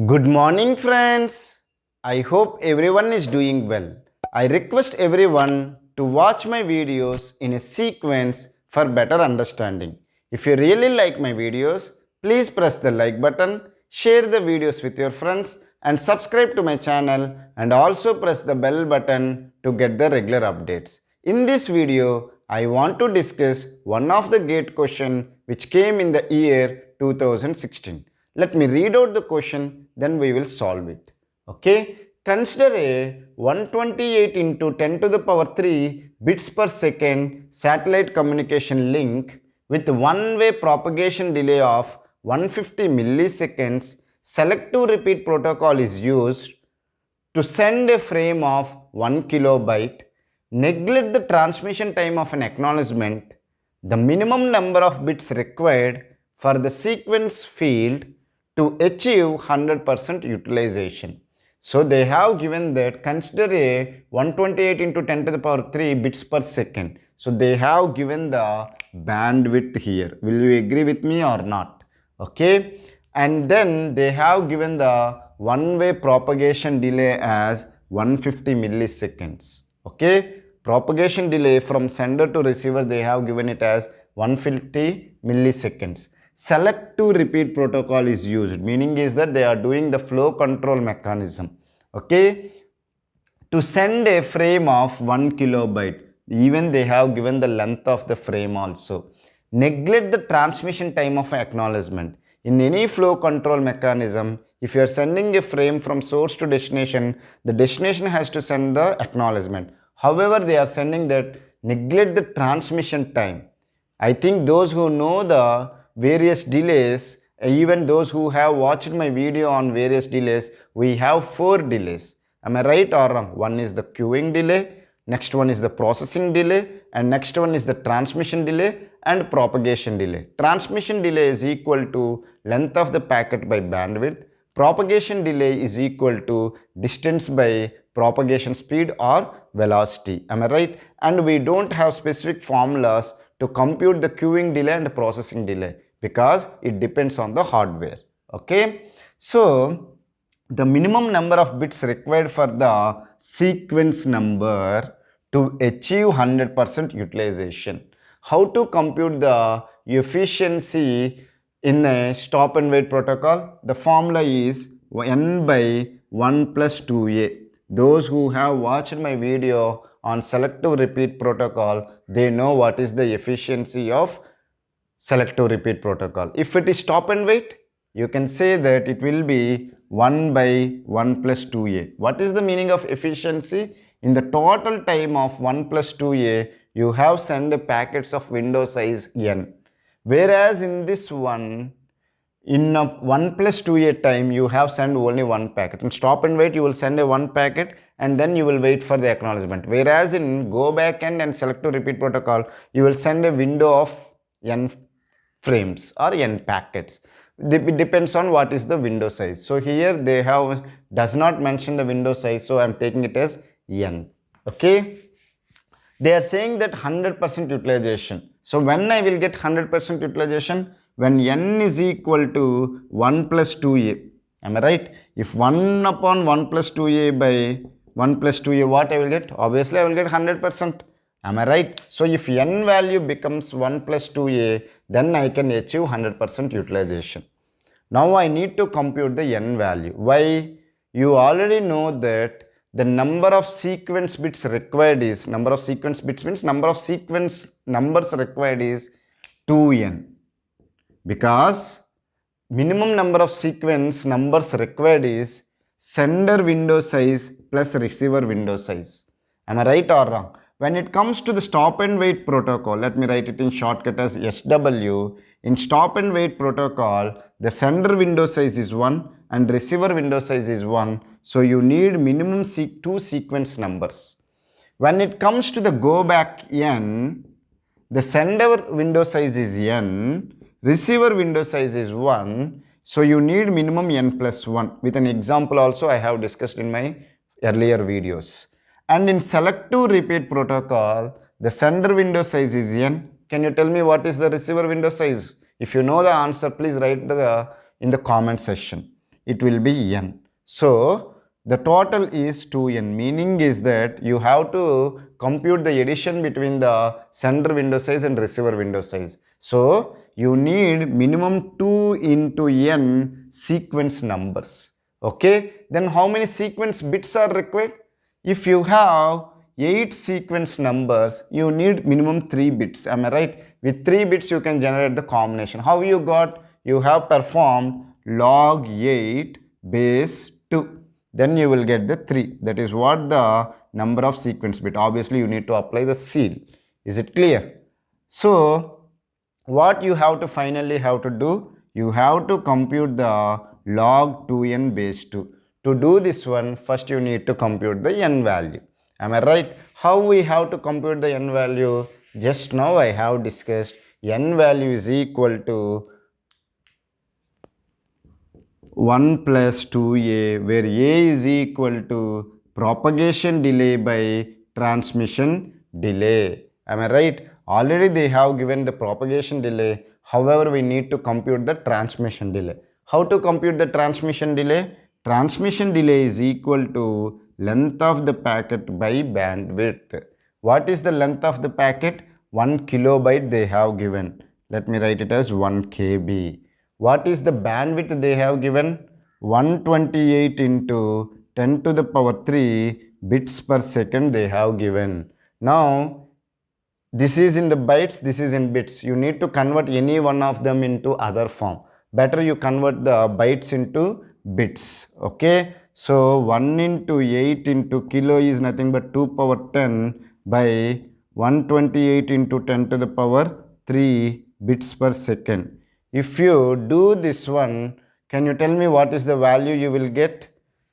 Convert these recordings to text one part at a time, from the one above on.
Good morning, friends. I hope everyone is doing well. I request everyone to watch my videos in a sequence for better understanding. If you really like my videos, please press the like button, share the videos with your friends, and subscribe to my channel, and also press the bell button to get the regular updates. In this video, I want to discuss one of the GATE question which came in the year 2016. Let me read out the question, then we will solve it. Okay, consider a 128 into 10 to the power 3 bits per second satellite communication link with one-way propagation delay of 150 milliseconds. Selective repeat protocol is used to send a frame of 1 kilobyte. Neglect the transmission time of an acknowledgement. The minimum number of bits required for the sequence field to achieve 100% utilization. So they have given that consider a 128 into 10 to the power 3 bits per second. So they have given the bandwidth here. Will you agree with me or not? Okay. And then they have given the one-way propagation delay as 150 milliseconds. Okay. Propagation delay from sender to receiver, they have given it as 150 milliseconds. Selective repeat protocol is used, meaning is that they are doing the flow control mechanism, okay, to send a frame of 1 kilobyte. Even they have given the length of the frame also. Neglect the transmission time of acknowledgement. In any flow control mechanism, if you are sending a frame from source to destination, the destination has to send the acknowledgement. However, they are sending that neglect the transmission time. I think those who know the various delays, even those who have watched my video on various delays, we have 4 delays. Am I right or wrong? One is the queuing delay, next one is the processing delay, and next one is the transmission delay and propagation delay. Transmission delay is equal to length of the packet by bandwidth. Propagation delay is equal to distance by propagation speed or velocity. Am I right? And we don't have specific formulas to compute the queuing delay and processing delay because it depends on the hardware. Okay. So the minimum number of bits required for the sequence number to achieve 100% utilization. How to compute the efficiency in a stop and wait protocol? The formula is n by 1 plus 2a. Those who have watched my video on selective repeat protocol, they know what is the efficiency of selective repeat protocol. If it is stop and wait, you can say that it will be 1 by 1 plus 2a. What is the meaning of efficiency? In the total time of 1 plus 2a, you have sent packets of window size n. Whereas in this one, in a 1 plus 2a time, you have sent only one packet. In stop and wait, you will send a one packet and then you will wait for the acknowledgement. Whereas in go back end and selective repeat protocol, you will send a window of n frames or n packets. It depends on what is the window size. So here they have does not mention the window size, so I am taking it as n. Okay. They are saying that 100% utilization. So when I will get 100% utilization? When n is equal to 1 plus 2a. Am I right? If 1 upon 1 plus 2a by 1 plus 2a, what I will get? Obviously, I will get 100%. Am I right? So if n value becomes 1 plus 2a, then I can achieve 100% utilization. Now I need to compute the n value. Why? You already know that the number of sequence bits required is, number of sequence bits means number of sequence numbers required is 2n. Because minimum number of sequence numbers required is sender window size plus receiver window size. Am I right or wrong? When it comes to the stop and wait protocol, let me write it in shortcut as SW. In stop and wait protocol, the sender window size is 1 and receiver window size is 1. So you need minimum 2 sequence numbers. When it comes to the go back n, the sender window size is n, receiver window size is 1. So you need minimum n plus 1. With an example also I have discussed in my earlier videos. And in selective repeat protocol, the sender window size is n. Can you tell me what is the receiver window size? If you know the answer, please write in the comment section. it will be n. So the total is 2n, meaning is that you have to compute the addition between the sender window size and receiver window size. So you need minimum 2 into n sequence numbers. Okay, then how many sequence bits are required? If you have 8 sequence numbers, you need minimum 3 bits. Am I right? With 3 bits you can generate the combination. How you got? You have performed log 8 base 2. Then you will get the 3. That is what the number of sequence bit. Obviously you need to apply the seal. Is it clear? So what you have to finally have to do? You have to compute the log 2n base 2. To do this one, first you need to compute the n value. Am I right? How we have to compute the n value? Just now I have discussed n value is equal to 1 plus 2a, where a is equal to propagation delay by transmission delay. Am I right? Already they have given the propagation delay. However, we need to compute the transmission delay. How to compute the transmission delay? Transmission delay is equal to length of the packet by bandwidth. What is the length of the packet? 1 kilobyte they have given. Let me write it as 1 KB. What is the bandwidth they have given? 128 into 10 to the power 3 bits per second they have given. Now, this is in the bytes, this is in bits. You need to convert any one of them into other form. Better you convert the bytes into bits. Okay. So 1 into 8 into kilo is nothing but 2 power 10 by 128 into 10 to the power 3 bits per second. If you do this one, can you tell me what is the value you will get?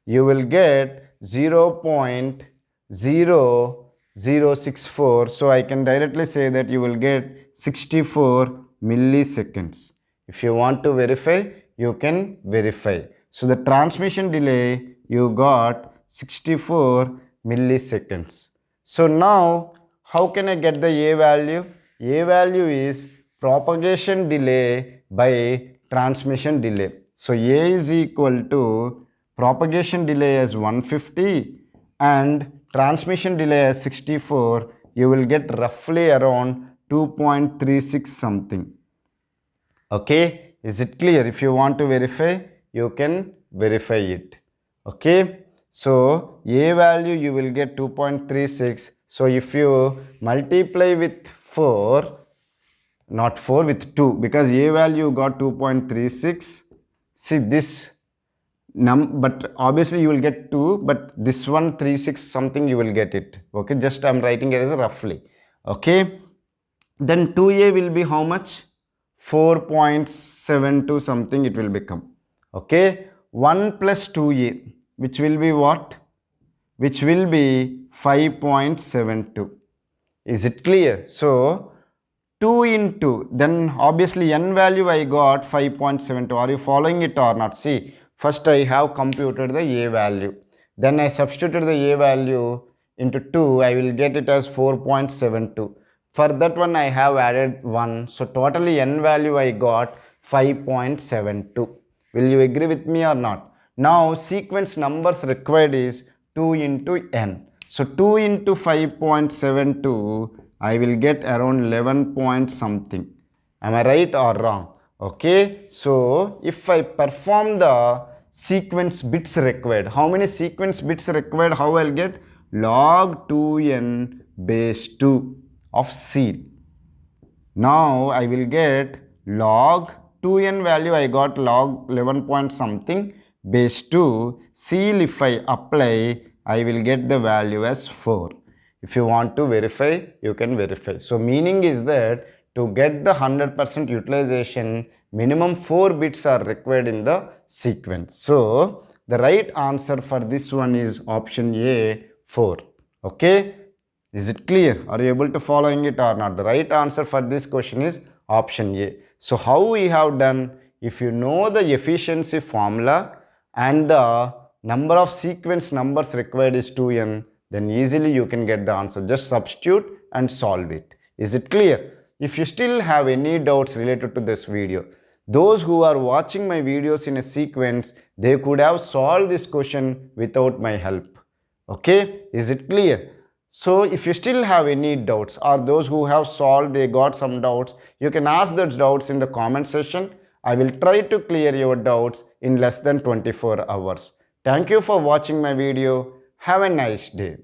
You will get 0.0064. So I can directly say that you will get 64 milliseconds. If you want to verify, you can verify. So the transmission delay you got 64 milliseconds. So now how can I get the A value? A value is propagation delay by transmission delay. So A is equal to propagation delay as 150 and transmission delay as 64. You will get roughly around 2.36 something. Okay, is it clear? If you want to verify, you can verify it. Okay, so A value you will get 2.36. So if you multiply with 4, not 4 with 2, because A value got 2.36. See this but obviously you will get 2, but this one 36 something you will get it. Okay, just I am writing it as roughly. Okay, then 2A will be how much? 4.72 something it will become. Okay, 1 plus 2A, which will be what? Which will be 5.72. Is it clear? So 2 into, then obviously n value I got 5.72. Are you following it or not? See, first I have computed the A value. Then I substituted the A value into 2. I will get it as 4.72. For that one I have added 1. So totally n value I got 5.72. Will you agree with me or not? Now sequence numbers required is 2 into n. So 2 into 5.72, I will get around 11 point something. Am I right or wrong? Okay. So if I perform the sequence bits required, how many sequence bits required? How I'll get? Log 2n base 2 of seal. Now I will get log 2n value, I got log 11 point something base 2. Seal if I apply, I will get the value as 4. If you want to verify, you can verify. So meaning is that to get the 100% utilization, minimum 4 bits are required in the sequence. So the right answer for this one is option A, 4. Okay. Is it clear? Are you able to following it or not? The right answer for this question is option A. So how we have done? If you know the efficiency formula and the number of sequence numbers required is 2n, then easily you can get the answer. Just substitute and solve it. Is it clear? If you still have any doubts related to this video, Those who are watching my videos in a sequence, they could have solved this question without my help. Okay, is it clear? So if you still have any doubts, or those who have solved, they got some doubts, you can ask those doubts in the comment section. I will try to clear your doubts in less than 24 hours. Thank you for watching my video. Have a nice day.